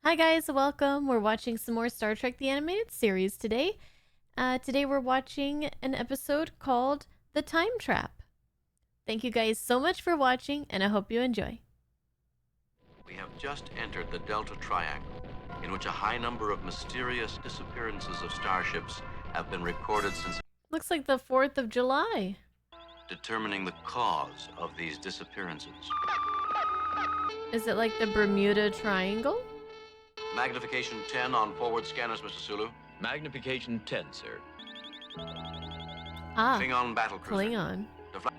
Hi guys, welcome. We're watching some more Star Trek the Animated Series today. Today we're watching an episode called The Time Trap. Thank you guys so much for watching, and I hope you enjoy. We have just entered the Delta Triangle, in which a high number of mysterious disappearances of starships have been recorded since Looks like the 4th of July. determining the cause of these disappearances. Is it like the Bermuda Triangle? Magnification 10 on forward scanners, Mr. Sulu. Magnification 10, sir. Ah, Klingon battle cruiser. Klingon.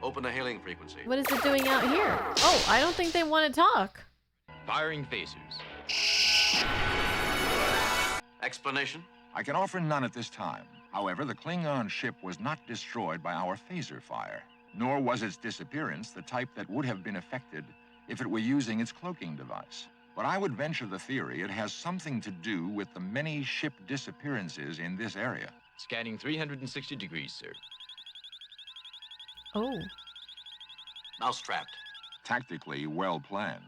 Open the hailing frequency. What is it doing out here? Oh, I don't think they want to talk. Firing phasers. Explanation? I can offer none at this time. However, the Klingon ship was not destroyed by our phaser fire, nor was its disappearance the type that would have been affected if it were using its cloaking device. But I would venture the theory it has something to do with the many ship disappearances in this area. Scanning 360 degrees, sir. Oh, Mousetrapped. Tactically well planned.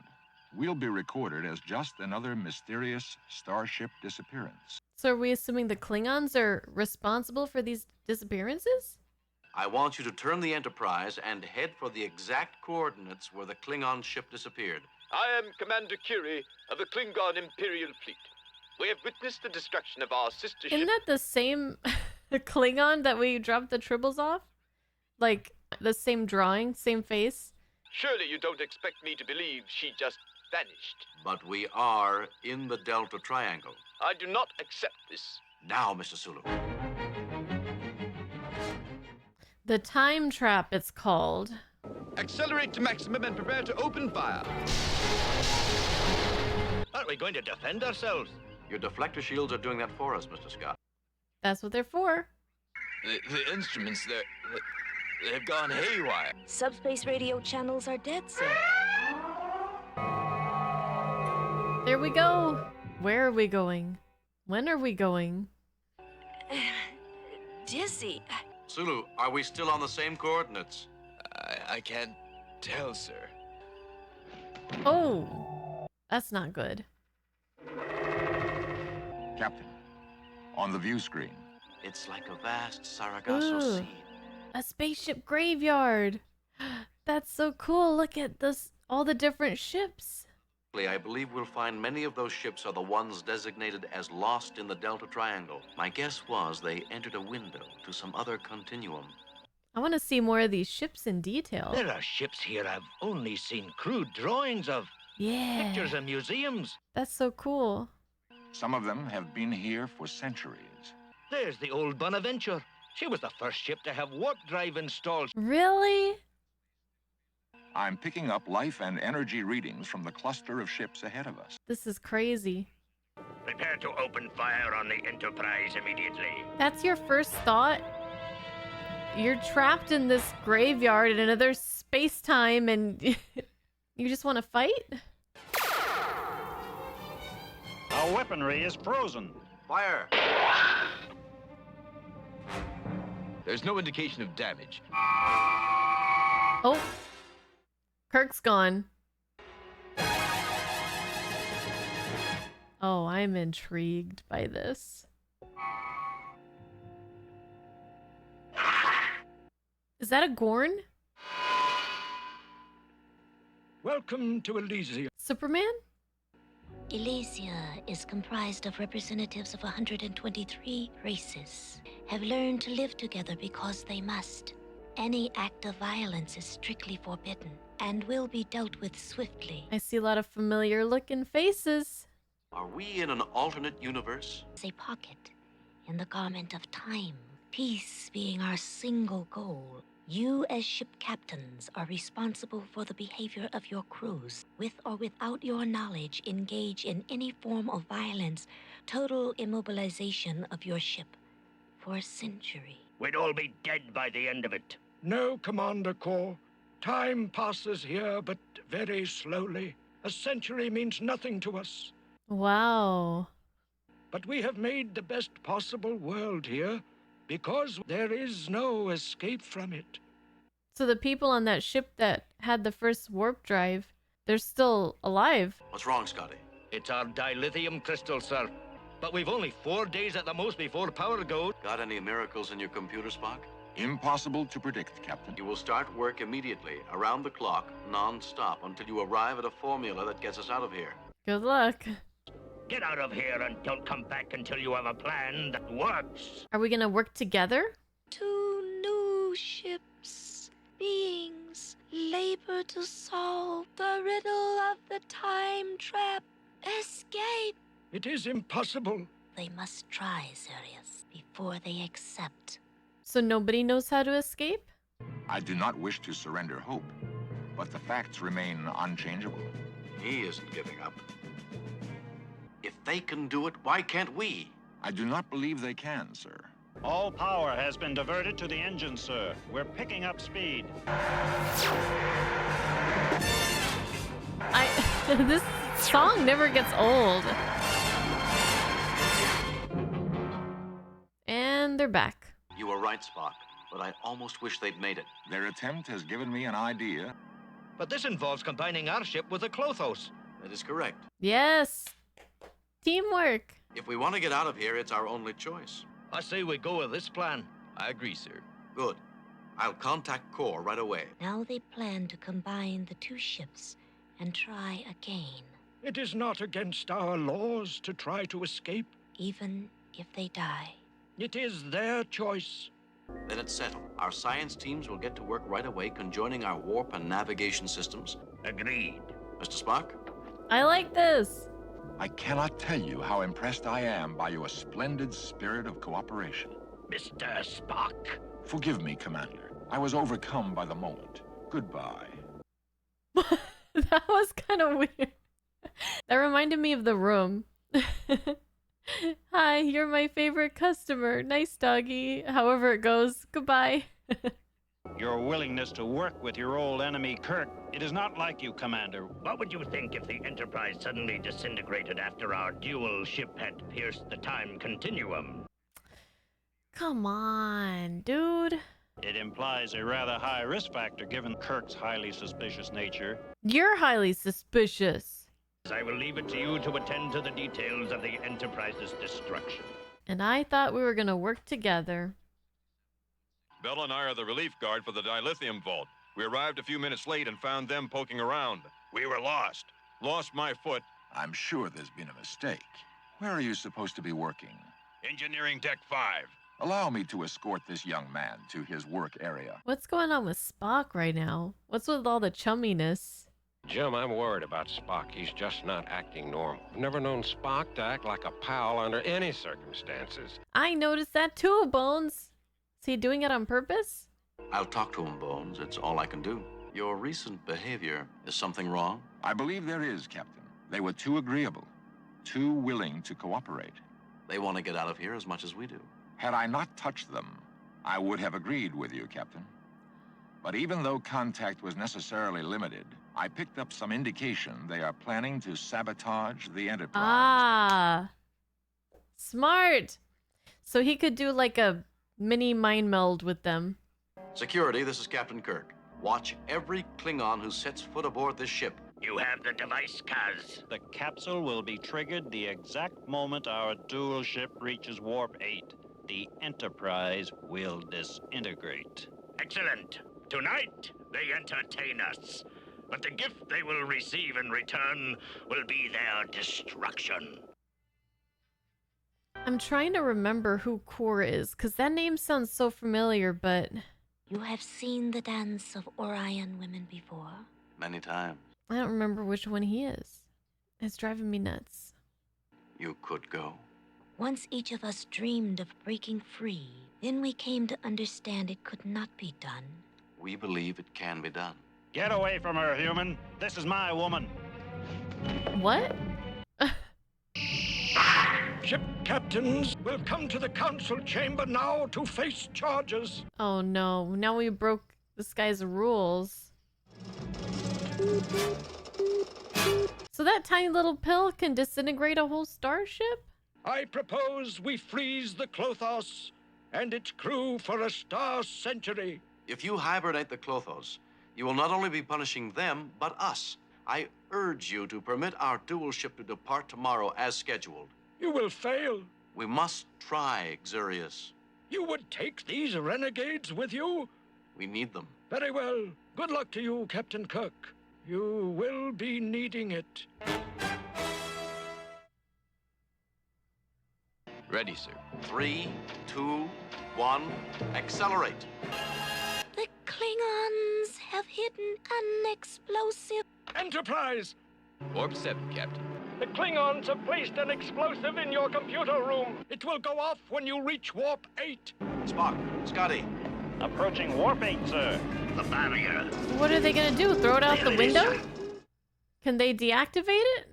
We'll be recorded as just another mysterious starship disappearance. so are we assuming the Klingons are responsible for these disappearances? I want you to turn the Enterprise and head for the exact coordinates where the Klingon ship disappeared. I am Commander Curie of the Klingon Imperial Fleet. We have witnessed the destruction of our sister ship. Isn't that the same Klingon that we dropped the tribbles off? Like, the same drawing, same face? Surely you don't expect me to believe she just vanished. But we are in the Delta Triangle. I do not accept this. Now, Mr. Sulu. The Time Trap, it's called. Accelerate to maximum and prepare to open fire. Aren't we going to defend ourselves? Your deflector shields are doing that for us, Mr. Scott. That's what they're for. The instruments, they've gone haywire. Subspace radio channels are dead, sir. There we go. Where are we going? When are we going? Dizzy. Sulu, are we still on the same coordinates? I can't tell, sir. Oh, that's not good. Captain, on the view screen. It's like a vast Sargasso Ooh. sea. A spaceship graveyard. That's so cool. Look at this, all the different ships. I believe we'll find many of those ships are the ones designated as lost in the Delta Triangle. My guess was they entered a window to some other continuum. I want to see more of these ships in detail. There are ships here I've only seen crude drawings of. Yeah, Pictures in museums. that's so cool. Some of them have been here for centuries. There's the old Bonaventure. She was the first ship to have warp drive installed. Really? I'm picking up life and energy readings from the cluster of ships ahead of us. This is crazy. Prepare to open fire on the Enterprise immediately. That's your first thought? You're trapped in this graveyard in another space-time and you just want to fight? Our weaponry is frozen. Fire! There's no indication of damage. Oh, Kirk's gone. Oh, I'm intrigued by this. Is that a Gorn? Welcome to Elysia. Superman? Elysia is comprised of representatives of 123 races, have learned to live together because they must. Any act of violence is strictly forbidden and will be dealt with swiftly. I see a lot of familiar looking faces. Are we in an alternate universe? It's a pocket in the garment of time, peace being our single goal. You, as ship captains, are responsible for the behavior of your crews. With or without your knowledge, engage in any form of violence, total immobilization of your ship for a century. We'd all be dead by the end of it. No, Commander Corps. Time passes here, but very slowly. A century means nothing to us. Wow. But we have made the best possible world here because there is no escape from it. So the people on that ship that had the first warp drive, they're still alive. What's wrong, Scotty? It's our dilithium crystal, sir. But we've only 4 days at the most before power goes. Got any miracles in your computer, Spock? Impossible to predict, Captain. You will start work immediately, around the clock, non-stop, until you arrive at a formula that gets us out of here. Good luck. Get out of here and don't come back until you have a plan that works. Are we gonna work together? 2 new ships, beings, labor to solve the riddle of the time trap. Escape! It is impossible. They must try, Sirius, before they accept. So nobody knows how to escape? I do not wish to surrender hope, but the facts remain unchangeable. He isn't giving up. If they can do it, why can't we? I do not believe they can, sir. All power has been diverted to the engine, sir. We're picking up speed. This song never gets old. And they're back. You were right, Spock, but I almost wish they'd made it. Their attempt has given me an idea. But this involves combining our ship with the Klothos. That is correct. Yes. Teamwork. If we want to get out of here, it's our only choice. I say we go with this plan. I agree, sir. Good. I'll contact Core right away. Now they plan to combine the 2 ships and try again, It is not against our laws to try to escape. even if they die. It is their choice. Then it's settled. Our science teams will get to work right away, conjoining our warp and navigation systems. Agreed. Mr. Spock? I like this. I cannot tell you how impressed I am by your splendid spirit of cooperation. Mr. Spock. Forgive me, Commander. I was overcome by the moment. Goodbye. That was kind of weird. That reminded me of The Room. Hi, you're my favorite customer. Nice doggy. However it goes. Goodbye. Your willingness to work with your old enemy, Kirk, it is not like you, Commander. What would you think if the Enterprise suddenly disintegrated after our dual ship had pierced the time continuum? Come on, dude. It implies a rather high risk factor given Kirk's highly suspicious nature. You're highly suspicious. I will leave it to you to attend to the details of the Enterprise's destruction. And I thought we were gonna work together. Bella and I are the relief guard for the dilithium vault. We arrived a few minutes late and found them poking around. We were lost. Lost my foot. I'm sure there's been a mistake. Where are you supposed to be working? Engineering Deck 5. Allow me to escort this young man to his work area. What's going on with Spock right now? What's with all the chumminess? Jim, I'm worried about Spock. He's just not acting normal. I've never known Spock to act like a pal under any circumstances. I noticed that too, Bones. Is he doing it on purpose? I'll talk to him, Bones. It's all I can do. Your recent behavior, is something wrong? I believe there is, Captain. They were too agreeable, too willing to cooperate. They want to get out of here as much as we do. Had I not touched them, I would have agreed with you, Captain. But even though contact was necessarily limited, I picked up some indication they are planning to sabotage the Enterprise. Ah. Smart. So he could do like a mini mind meld with them. Security, this is Captain Kirk. Watch every Klingon who sets foot aboard this ship. You have the device, Kaz. The capsule will be triggered the exact moment our dual ship reaches Warp 8. The Enterprise will disintegrate. Excellent. Tonight, they entertain us. But the gift they will receive in return will be their destruction. I'm trying to remember who Core is, because that name sounds so familiar, but You have seen the dance of Orion women before. Many times. I don't remember which one he is. It's driving me nuts. You could go. Once each of us dreamed of breaking free, then we came to understand it could not be done. We believe it can be done. Get away from her, human. This is my woman. What? Ship captains will come to the council chamber now to face charges. Oh no, now we broke this guy's rules. So that tiny little pill can disintegrate a whole starship? I propose we freeze the Klothos and its crew for a star century. If you hibernate the Klothos, you will not only be punishing them, but us. I urge you to permit our dual ship to depart tomorrow as scheduled. You will fail. We must try, Xurius. You would take these renegades with you? We need them. Very well. Good luck to you, Captain Kirk. You will be needing it. Ready, sir. 3, 2, 1, accelerate. The Klingons have hidden an explosive. Enterprise! Warp 7, Captain. The Klingons have placed an explosive in your computer room. It will go off when you reach Warp 8. Spock, Scotty. Approaching Warp 8, sir. The barrier. What are they gonna do? Throw it out the window? Can they deactivate it?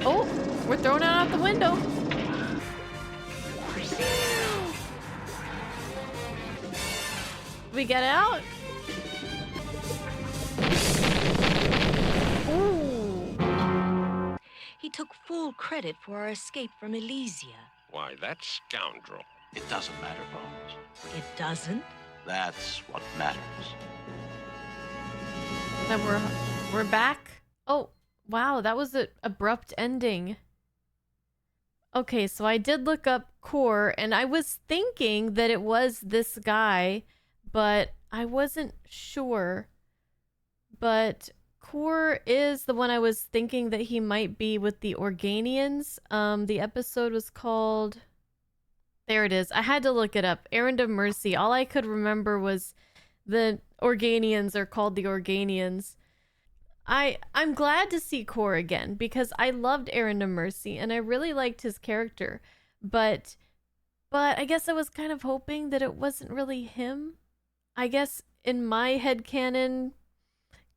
Oh, we're throwing it out the window. We get out? Ooh. He took full credit for our escape from Elysia. Why, that scoundrel. It doesn't matter, Bones. It doesn't? That's what matters. Then we're back. Oh, wow, that was an abrupt ending. Okay, so I did look up Core, and I was thinking that it was this guy, but I wasn't sure. But Core is the one I was thinking that he might be with the Organians. The episode was called... There it is. I had to look it up. Errand of Mercy. All I could remember was the Organians are called the Organians. I'm glad to see Core again because I loved Errand of Mercy and I really liked his character. But I guess I was kind of hoping that it wasn't really him. I guess in my headcanon,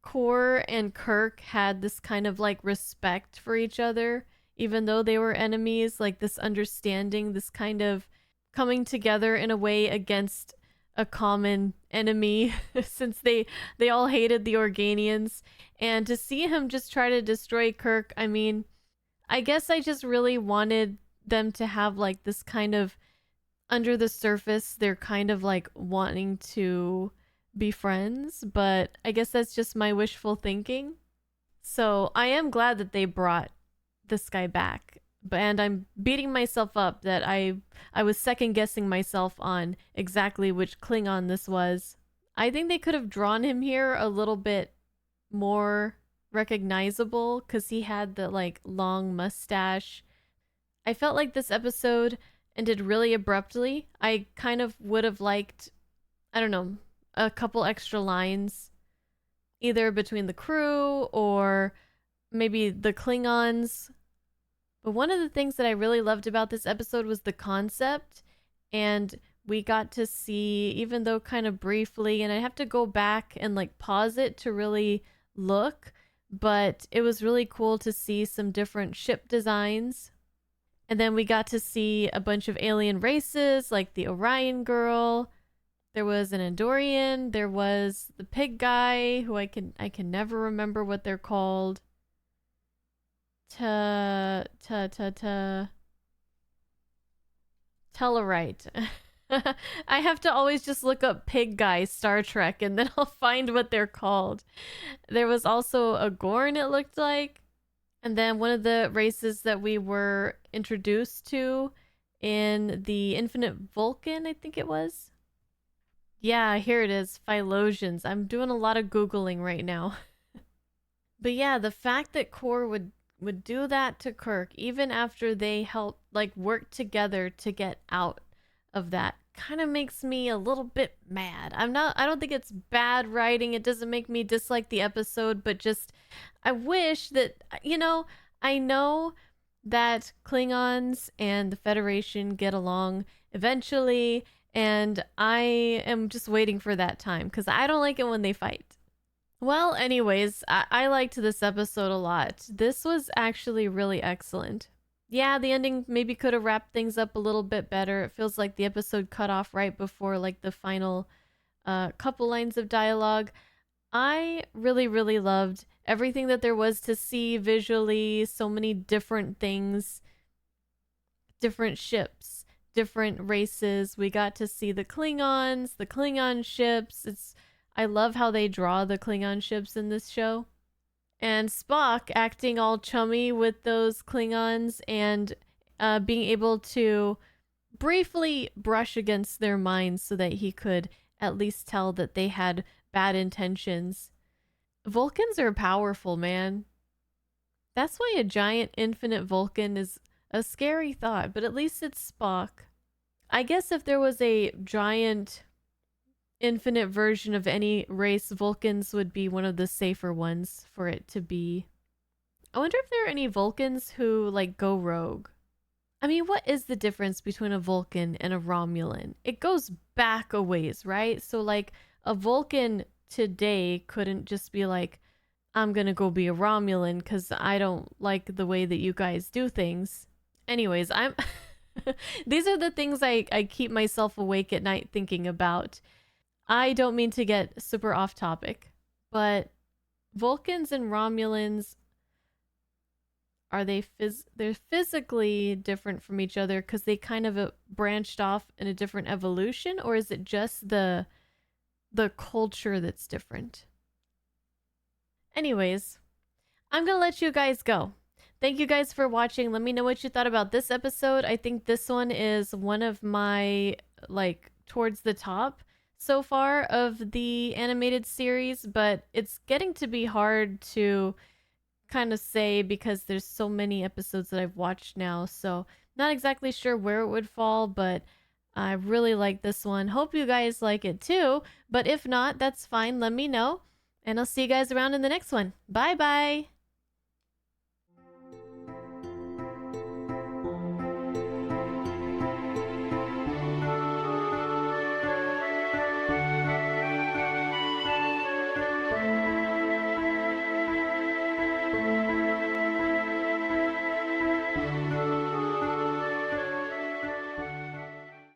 Core and Kirk had this kind of like respect for each other, even though they were enemies, like this understanding, this kind of coming together in a way against a common enemy since they all hated the Organians. And to see him just try to destroy Kirk, I mean, I guess I just really wanted them to have like this kind of under the surface, they're kind of like wanting to be friends, but I guess that's just my wishful thinking. So I am glad that they brought this guy back. And I'm beating myself up that I was second guessing myself on exactly which Klingon this was. I think they could have drawn him here a little bit more recognizable because he had the like long mustache. I felt like this episode ended really abruptly. I kind of would have liked, I don't know, a couple extra lines either between the crew or maybe the Klingons. But one of the things that I really loved about this episode was the concept, and we got to see, even though kind of briefly, and I have to go back and like pause it to really look, but it was really cool to see some different ship designs. And then we got to see a bunch of alien races like the Orion girl. There was an Andorian, there was the pig guy who I can never remember what they're called. Tellarite. I have to always just look up pig guy Star Trek and then I'll find what they're called. There was also a Gorn, it looked like. And then one of the races that we were introduced to in the Infinite Vulcan, I think it was. Yeah, here it is, Phylosians. I'm doing a lot of Googling right now. But yeah, the fact that Core would do that to Kirk even after they helped like work together to get out of that kind of makes me a little bit mad. I don't think it's bad writing. It doesn't make me dislike the episode, but just I wish that, you know, I know that Klingons and the Federation get along eventually, and I am just waiting for that time because I don't like it when they fight. Well, anyways, I liked this episode a lot. This was actually really excellent. Yeah, the ending maybe could have wrapped things up a little bit better. It feels like the episode cut off right before like the final couple lines of dialogue. I really, really loved everything that there was to see visually. So many different things, different ships, different races. We got to see the Klingons, the Klingon ships. I love how they draw the Klingon ships in this show. And Spock acting all chummy with those Klingons and being able to briefly brush against their minds so that he could at least tell that they had bad intentions. Vulcans are powerful, man. That's why a giant infinite Vulcan is a scary thought, but at least it's Spock. I guess if there was a giant infinite version of any race, Vulcans would be one of the safer ones for it to be. I wonder if there are any Vulcans who like go rogue. I mean, what is the difference between a Vulcan and a Romulan? It goes back a ways, right? So like a Vulcan today couldn't just be like, I'm gonna go be a Romulan because I don't like the way that you guys do things. Anyways, I'm these are the things I keep myself awake at night thinking about. I don't mean to get super off topic, but Vulcans and Romulans, are they're physically different from each other because they kind of branched off in a different evolution, or is it just the culture that's different? Anyways, I'm gonna let you guys go. Thank you guys for watching. Let me know what you thought about this episode. I think this one is one of my, like, towards the top so far of the animated series, but it's getting to be hard to kind of say because there's so many episodes that I've watched now, so not exactly sure where it would fall, but I really like this one. Hope you guys like it too, but if not, that's fine. Let me know, and I'll see you guys around in the next one. Bye bye.